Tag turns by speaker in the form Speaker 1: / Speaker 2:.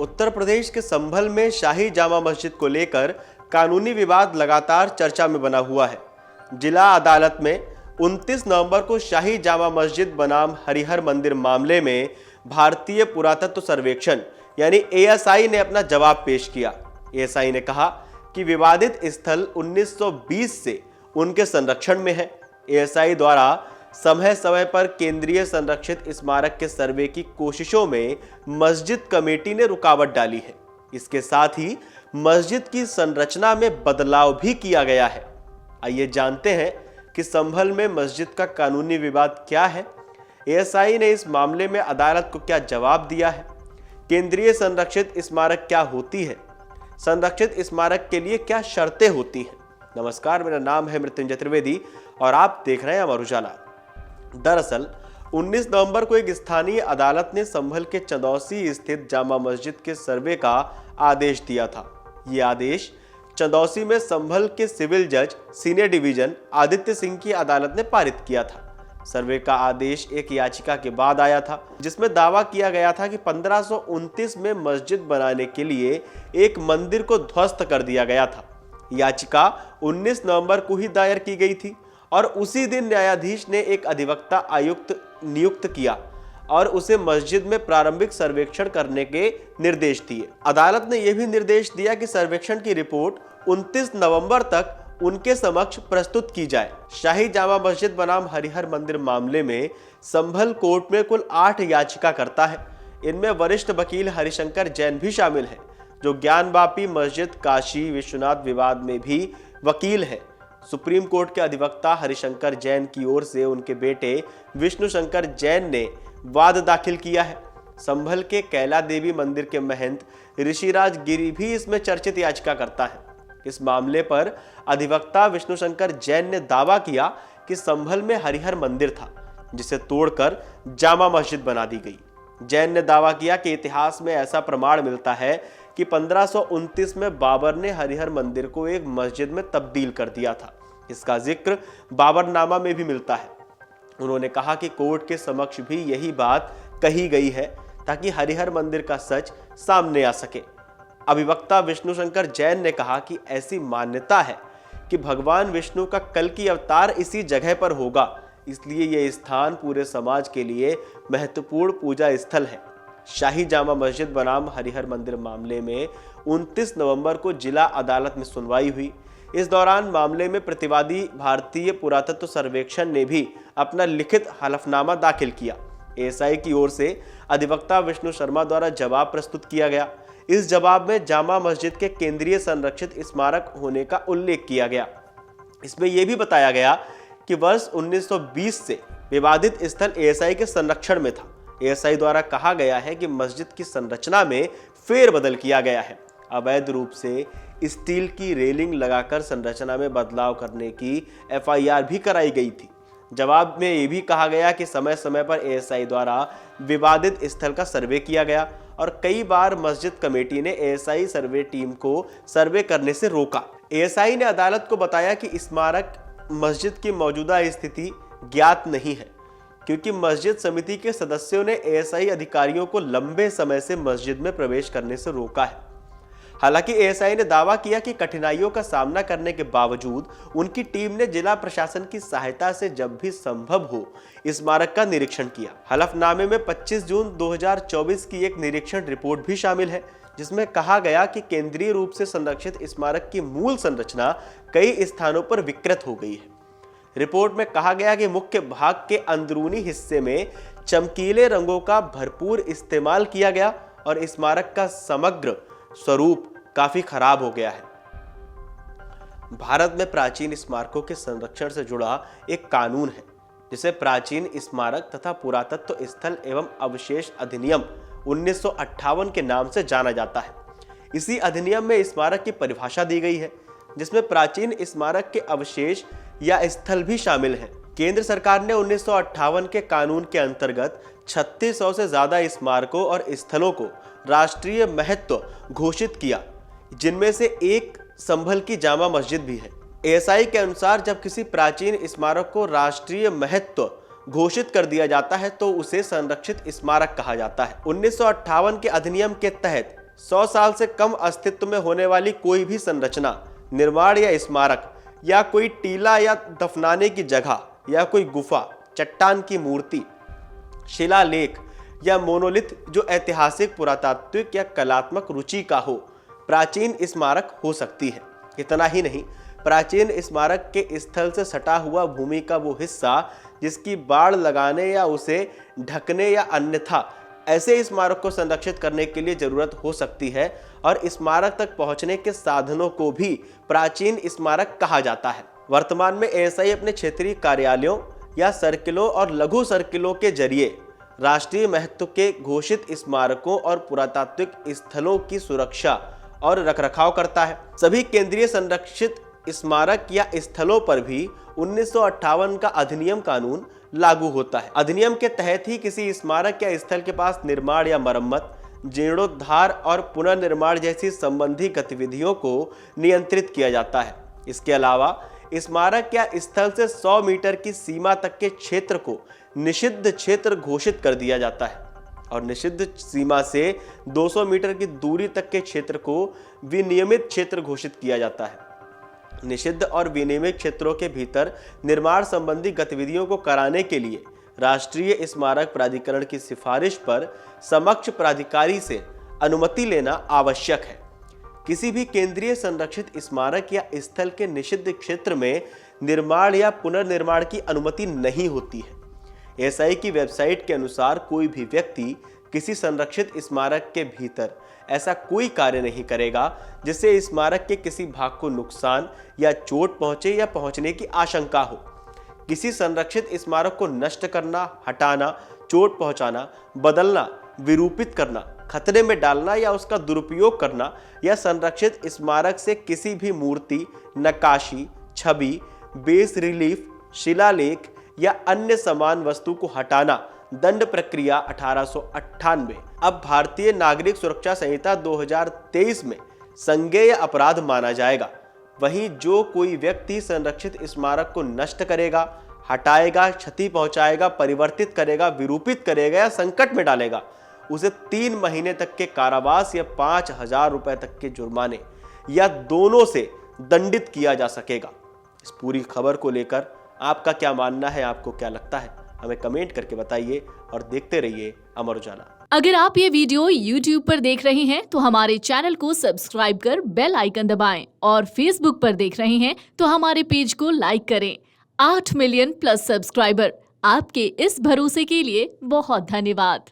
Speaker 1: उत्तर प्रदेश के संभल में शाही जामा मस्जिद को लेकर कानूनी विवाद लगातार चर्चा में बना हुआ है। जिला अदालत में 29 नवंबर को शाही जामा मस्जिद बनाम हरिहर मंदिर मामले में भारतीय पुरातत्व सर्वेक्षण यानी एएसआई ने अपना जवाब पेश किया। एएसआई ने कहा कि विवादित स्थल 1920 से उनके संरक्षण में है। एएसआई द्वारा समय समय पर केंद्रीय संरक्षित स्मारक के सर्वे की कोशिशों में मस्जिद कमेटी ने रुकावट डाली है। इसके साथ ही मस्जिद की संरचना में बदलाव भी किया गया है। आइए जानते हैं कि संभल में मस्जिद का कानूनी विवाद क्या है, एएसआई ने इस मामले में अदालत को क्या जवाब दिया है, केंद्रीय संरक्षित स्मारक क्या होती है, संरक्षित स्मारक के लिए क्या शर्तें होती हैं। नमस्कार, मेरा नाम है मृत्युंजय त्रिवेदी और आप देख रहे हैं अमर उजाला। दरअसल 19 नवंबर को एक स्थानीय अदालत ने संभल के चंदौसी स्थित जामा मस्जिद के सर्वे का आदेश दिया था। ये आदेश चंदौसी में संभल के सिविल जज सीनियर डिवीजन आदित्य सिंह की अदालत ने पारित किया था। सर्वे का आदेश एक याचिका के बाद आया था, जिसमें दावा किया गया था कि 1529 में मस्जिद बनाने के लिए एक मंदिर को ध्वस्त कर दिया गया था। याचिका 19 नवंबर को ही दायर की गई थी और उसी दिन न्यायाधीश ने एक अधिवक्ता आयुक्त नियुक्त किया और उसे मस्जिद में प्रारंभिक सर्वेक्षण करने के निर्देश दिए। अदालत ने यह भी निर्देश दिया कि सर्वेक्षण की रिपोर्ट 29 नवंबर तक उनके समक्ष प्रस्तुत की जाए। शाही जामा मस्जिद बनाम हरिहर मंदिर मामले में संभल कोर्ट में कुल 8 याचिकाकर्ता है। इनमें वरिष्ठ वकील हरिशंकर जैन भी शामिल है, जो ज्ञानवापी मस्जिद काशी विश्वनाथ विवाद में भी वकील है। सुप्रीम कोर्ट के अधिवक्ता हरिशंकर जैन की ओर से उनके बेटे विष्णु शंकर जैन ने वाद दाखिल किया है। संभल के कैला देवी मंदिर के महंत ऋषिराज गिरी भी इसमें चर्चित याचिका करता है। इस मामले पर अधिवक्ता विष्णु शंकर जैन ने दावा किया कि संभल में हरिहर मंदिर था, जिसे तोड़कर जामा मस्जिद बना दी गई। जैन ने दावा किया कि इतिहास में ऐसा प्रमाण मिलता है कि 1529 में बाबर ने हरिहर मंदिर को एक मस्जिद में तब्दील कर दिया था। इसका जिक्र बाबरनामा में भी मिलता है। उन्होंने कहा कि कोर्ट के समक्ष भी यही बात कही गई है ताकि हरिहर मंदिर का सच सामने आ सके। अधिवक्ता विष्णु शंकर जैन ने कहा कि ऐसी मान्यता है कि भगवान विष्णु का कल की अवतार इसी जगह पर होगा, इसलिए यह स्थान पूरे समाज के लिए महत्वपूर्ण पूजा स्थल है। शाही जामा मस्जिद बनाम हरिहर मंदिर मामले में 29 नवंबर को जिला अदालत में सुनवाई हुई। इस दौरान मामले में प्रतिवादी भारतीय पुरातत्व सर्वेक्षण ने भी अपना लिखित हलफनामा दाखिल किया। एएसआई की ओर से अधिवक्ता विष्णु शर्मा द्वारा जवाब प्रस्तुत किया गया। इस जवाब में जामा मस्जिद के केंद्रीय संरक्षित स्मारक होने का उल्लेख किया गया। इसमें यह भी बताया गया कि वर्ष 1920 से विवादित स्थल एएसआई के संरक्षण में था। एएसआई द्वारा कहा गया है कि मस्जिद की संरचना में फेरबदल किया गया है। अवैध रूप से स्टील की रेलिंग लगाकर संरचना में बदलाव करने की एफआईआर भी कराई गई थी। जवाब में यह भी कहा गया कि समय समय पर एएसआई द्वारा विवादित स्थल का सर्वे किया गया और कई बार मस्जिद कमेटी ने एएसआई सर्वे टीम को सर्वे करने से रोका। एएसआई ने अदालत को बताया कि स्मारक मस्जिद की मौजूदा स्थिति ज्ञात नहीं है, क्योंकि मस्जिद समिति के सदस्यों ने एएसआई अधिकारियों को लंबे समय से मस्जिद में प्रवेश करने से रोका है। हालांकि एएसआई ने दावा किया कि कठिनाइयों का सामना करने के बावजूद उनकी टीम ने जिला प्रशासन की सहायता से जब भी संभव हो स्मारक का निरीक्षण किया। हलफनामे में 25 जून 2024 की एक निरीक्षण रिपोर्ट भी शामिल है, जिसमें कहा गया कि केंद्रीय रूप से संरक्षित स्मारक की मूल संरचना कई स्थानों पर विकृत हो गई है। रिपोर्ट में कहा गया कि मुख्य भाग के अंदरूनी हिस्से में चमकीले रंगों का भरपूर इस्तेमाल किया गया और स्मारक का समग्र स्वरूप काफी खराब हो गया है। भारत में प्राचीन स्मारकों के संरक्षण से जुड़ा एक कानून है, जिसे प्राचीन स्मारक तथा पुरातत्व स्थल एवं अवशेष अधिनियम 1958 के नाम से जाना जाता है। इसी अधिनियम में स्मारक की परिभाषा दी गई है, जिसमें प्राचीन स्मारक के अवशेष या स्थल भी शामिल हैं। केंद्र सरकार ने 1958 के कानून के अंतर्गत 3600 से ज्यादा स्मारकों और स्थलों को राष्ट्रीय महत्व घोषित किया, जिनमें से एक संभल की जामा मस्जिद भी है। एएसआई के अनुसार जब किसी प्राचीन स्मारक को राष्ट्रीय महत्व घोषित कर दिया जाता है तो उसे संरक्षित स्मारक कहा जाता है। 1958 के अधिनियम के तहत 100 साल से कम अस्तित्व में होने वाली कोई भी संरचना, निर्माण या स्मारक या कोई टीला या दफनाने की जगह या कोई गुफा, चट्टान की मूर्ति, शिलालेख या मोनोलिथ जो ऐतिहासिक, पुरातात्विक या कलात्मक रुचि का हो, प्राचीन स्मारक हो सकती है। इतना ही नहीं, प्राचीन स्मारक के स्थल से सटा हुआ भूमि का वो हिस्सा जिसकी बाड़ लगाने या उसे ढकने या अन्यथा ऐसे स्मारक को संरक्षित करने के लिए जरूरत हो सकती है, और स्मारक तक पहुंचने के साधनों को भी प्राचीन स्मारक कहा जाता है। वर्तमान में एएसआई अपने क्षेत्रीय कार्यालयों या सर्किलों और लघु सर्किलों के जरिए राष्ट्रीय महत्व के घोषित स्मारकों और पुरातात्विक स्थलों की सुरक्षा और रखरखाव करता है। सभी केंद्रीय संरक्षित स्मारक या स्थलों पर भी 1958 का अधिनियम कानून लागू होता है। अधिनियम के तहत ही किसी स्मारक या स्थल के पास निर्माण या मरम्मत, जीर्णोद्धार और पुनर्निर्माण जैसी संबंधी गतिविधियों को नियंत्रित किया जाता है। इसके अलावा स्मारक या स्थल से 100 मीटर की सीमा तक के क्षेत्र को निषिद्ध क्षेत्र घोषित कर दिया जाता है, और निषिद्ध सीमा से 200 मीटर की दूरी तक के क्षेत्र को विनियमित क्षेत्र घोषित किया जाता है। निषिद्ध और विनियमित क्षेत्रों के भीतर निर्माण संबंधी गतिविधियों को कराने के लिए राष्ट्रीय स्मारक प्राधिकरण की सिफारिश पर समक्ष प्राधिकारी से अनुमति लेना आवश्यक है। किसी भी केंद्रीय संरक्षित स्मारक या स्थल के निषिद्ध क्षेत्र में निर्माण या पुनर्निर्माण की अनुमति नहीं होती है। एएसआई की वेबसाइट के अनुसार कोई भी व्यक्ति किसी संरक्षित स्मारक के भीतर ऐसा कोई कार्य नहीं करेगा जिससे स्मारक के किसी भाग को नुकसान या चोट पहुंचे या पहुंचने की आशंका हो। किसी संरक्षित स्मारक को नष्ट करना, हटाना, चोट पहुंचाना, बदलना, विरूपित करना, खतरे में डालना या उसका दुरुपयोग करना या संरक्षित स्मारक से किसी भी मूर्ति, नक्काशी, छवि, बेस रिलीफ, शिलालेख या अन्य समान वस्तु को हटाना दंड प्रक्रिया 1898 अब भारतीय नागरिक सुरक्षा संहिता 2023 में संज्ञेय अपराध माना जाएगा। वहीं जो कोई व्यक्ति संरक्षित स्मारक को नष्ट करेगा, हटाएगा, क्षति पहुंचाएगा, परिवर्तित करेगा, विरूपित करेगा या संकट में डालेगा, उसे 3 महीने तक के कारावास या 5,000 रुपए तक के जुर्माने या दोनों से दंडित किया जा सकेगा। इस पूरी खबर को लेकर आपका क्या मानना है, आपको क्या लगता है, हमें कमेंट करके बताइए और देखते रहिए अमर उजाला।
Speaker 2: अगर आप ये वीडियो YouTube पर देख रहे हैं तो हमारे चैनल को सब्सक्राइब कर बेल आइकन दबाएं, और Facebook पर देख रहे हैं तो हमारे पेज को लाइक करें। 8 मिलियन प्लस सब्सक्राइबर, आपके इस भरोसे के लिए बहुत धन्यवाद।